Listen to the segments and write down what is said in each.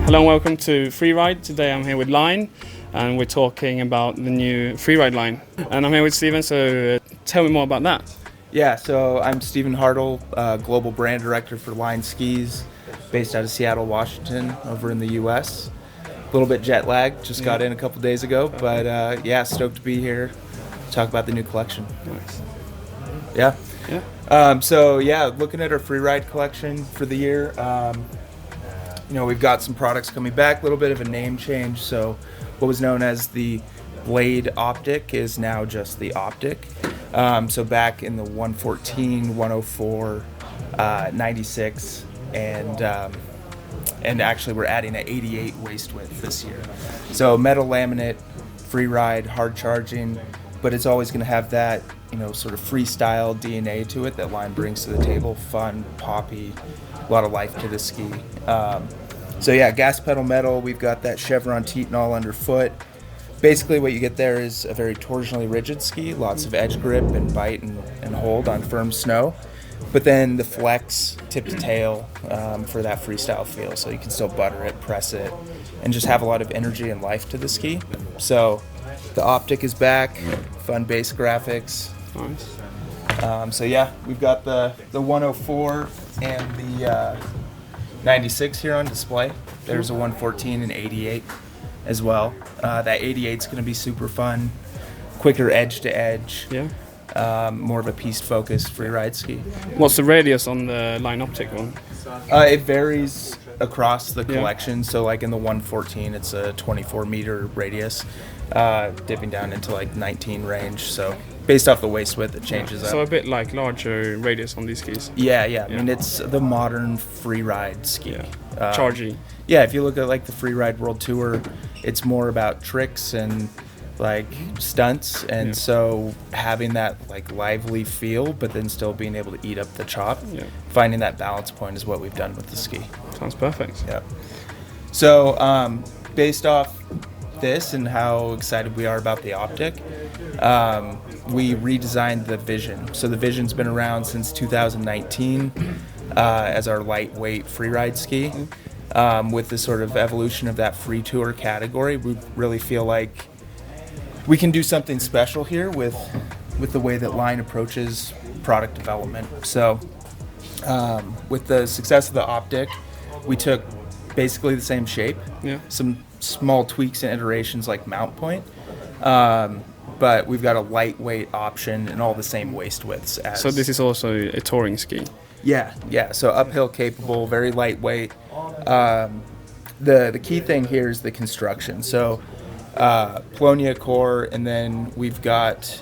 Hello and welcome to Freeride. Today I'm here with Line and we're talking about the new Freeride line. And I'm here with Steven, so tell me more about that. Yeah, so I'm Steven Hartle, Global Brand Director for Line Skis, based out of Seattle, Washington, over in the U.S. A little bit jet lagged, just got in a couple days ago, but yeah, stoked to be here to talk about the new collection. Nice. Yeah. So yeah, looking at our Freeride collection for the year, we've got some products coming back, a little bit of a name change. So what was known as the Blade Optic is now just the Optic. So back in the 114, 104, 96, and actually we're adding an 88 waist width this year. So metal laminate, Freeride, hard charging, but it's always going to have that, sort of freestyle DNA to it that Line brings to the table. Fun, poppy, a lot of life to the ski. So yeah, gas pedal metal, we've got that chevron Titanol underfoot. Basically what you get there is a very torsionally rigid ski, lots of edge grip and bite and hold on firm snow. But then the flex tip to tail for that freestyle feel, so you can still butter it, press it, and just have a lot of energy and life to the ski. So the Optic is back, fun base graphics. Nice. So yeah, we've got the 104 and the 96 here on display. There's a 114 and 88 as well. That 88 is going to be super fun, quicker edge to edge. Yeah. More of a piste-focused freeride ski. What's the radius on the Line Optic one? It varies across the collection. So like in the 114, it's a 24-meter radius, dipping down into like 19 range. So based off the waist width, it changes up. So a bit like larger radius on these skis. Yeah. I mean, it's the modern freeride ski. Yeah. Chargy. Yeah, if you look at like the Freeride World Tour, it's more about tricks and like stunts, and so having that like lively feel, but then still being able to eat up the chop. Yeah. Finding that balance point is what we've done with the ski. Sounds perfect. Yeah. So based off this and how excited we are about the Optic, we redesigned the Vision. So the Vision's been around since 2019 as our lightweight freeride ski. With the sort of evolution of that free tour category, we really feel like we can do something special here with the way that Line approaches product development. So with the success of the Optic, we took basically the same shape, some small tweaks and iterations like mount point, but we've got a lightweight option and all the same waist widths. So this is also a touring ski? Yeah. So uphill capable, very lightweight. The key thing here is the construction. So Polonia core, and then we've got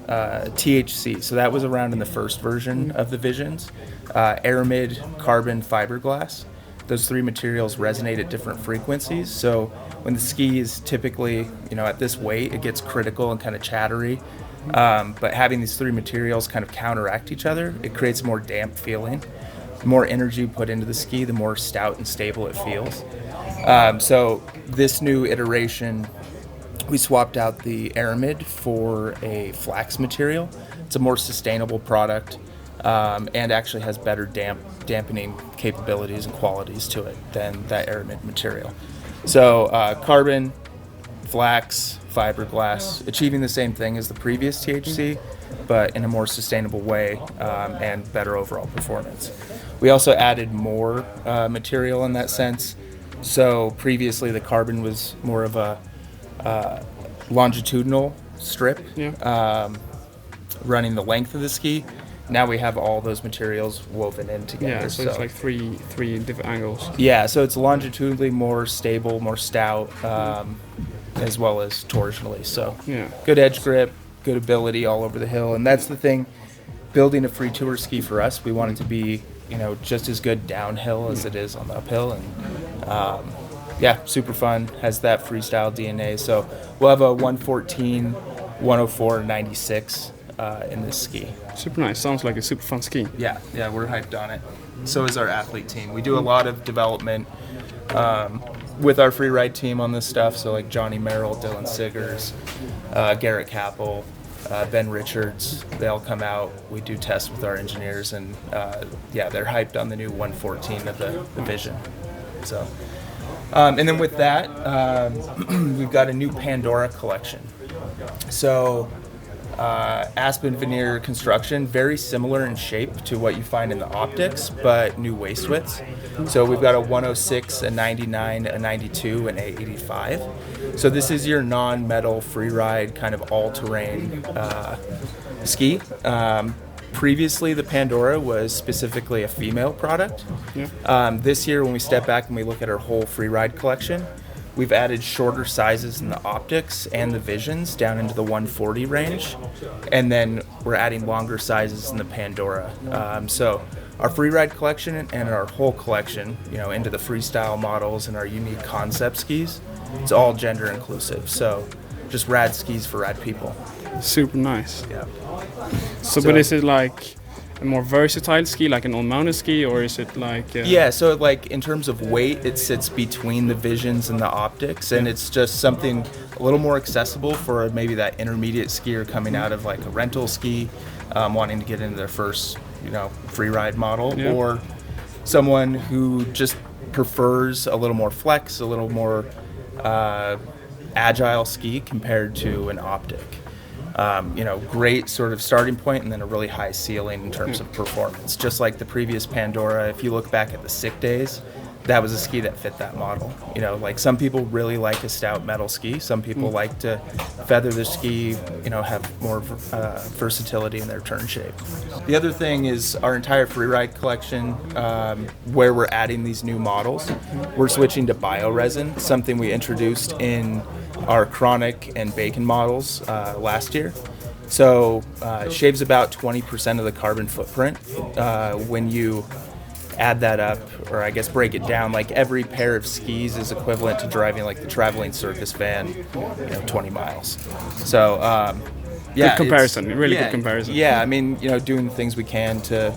THC. So that was around in the first version of the Visions. Aramid, carbon, fiberglass. Those three materials resonate at different frequencies. So when the ski is typically, at this weight, it gets critical and kind of chattery. But having these three materials kind of counteract each other, it creates a more damp feeling. The more energy you put into the ski, the more stout and stable it feels. So this new iteration, we swapped out the Aramid for a flax material. It's a more sustainable product and actually has better dampening capabilities and qualities to it than that Aramid material. So carbon, flax, fiberglass, achieving the same thing as the previous THC, but in a more sustainable way and better overall performance. We also added more material in that sense. So previously the carbon was more of a longitudinal strip running the length of the ski. Now we have all those materials woven in together. Yeah, so it's like three different angles. Yeah, so it's longitudinally more stable, more stout, as well as torsionally. So good edge grip, good ability all over the hill. And that's the thing, building a free tour ski for us, we want it to be, just as good downhill as it is on the uphill. And super fun, has that freestyle DNA. So we'll have a 114, 104, 96 in this ski. Super nice. Sounds like a super fun ski. Yeah, we're hyped on it. So is our athlete team. We do a lot of development with our freeride team on this stuff. So like Johnny Merrill, Dylan Siggers, Garrett Capel, Ben Richards, they all come out. We do tests with our engineers, and they're hyped on the new 114 of the Vision. So And then with that, we've got a new Pandora collection. So Aspen veneer construction, very similar in shape to what you find in the optics, but new waist widths. So we've got a 106, a 99, a 92, and a 85. So this is your non-metal Freeride kind of all-terrain ski. Previously, the Pandora was specifically a female product. Yeah. This year, when we step back and we look at our whole Freeride collection, we've added shorter sizes in the optics and the visions down into the 140 range, and then we're adding longer sizes in the Pandora. So our Freeride collection and our whole collection, into the freestyle models and our unique concept skis, it's all gender inclusive. So just rad skis for rad people. Super nice. Yeah. So but is it like a more versatile ski, like an all-mounted ski, or is it like... Yeah, so like in terms of weight, it sits between the visions and the optics, and it's just something a little more accessible for maybe that intermediate skier coming out of like a rental ski, wanting to get into their first, Freeride model, yeah. Or someone who just prefers a little more flex, a little more agile ski compared to an optic. Great sort of starting point and then a really high ceiling in terms of performance. Just like the previous Pandora, if you look back at the sick days, that was a ski that fit that model. Like some people really like a stout metal ski. Some people like to feather their ski, have more versatility in their turn shape. The other thing is our entire Freeride collection, where we're adding these new models, we're switching to bioresin, something we introduced in our Chronic and Bacon models last year. So shaves about 20% of the carbon footprint when you add that up, or I guess break it down. Like every pair of skis is equivalent to driving like the traveling circus van, 20 miles. So yeah, good comparison, really good comparison. Yeah, I mean, doing the things we can to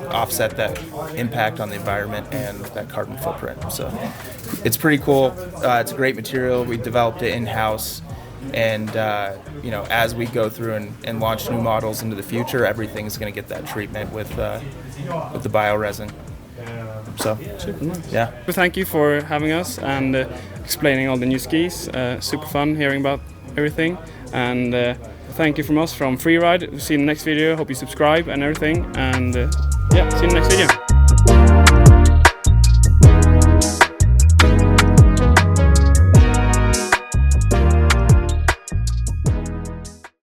offset that impact on the environment and that carbon footprint. So it's pretty cool. It's a great material. We developed it in-house. And, as we go through and launch new models into the future, everything's going to get that treatment with the bioresin. So, super nice. Yeah. Well, thank you for having us and explaining all the new skis. Super fun hearing about everything. And thank you from us from Freeride. We'll see you in the next video. Hope you subscribe and everything. And see you in the next video.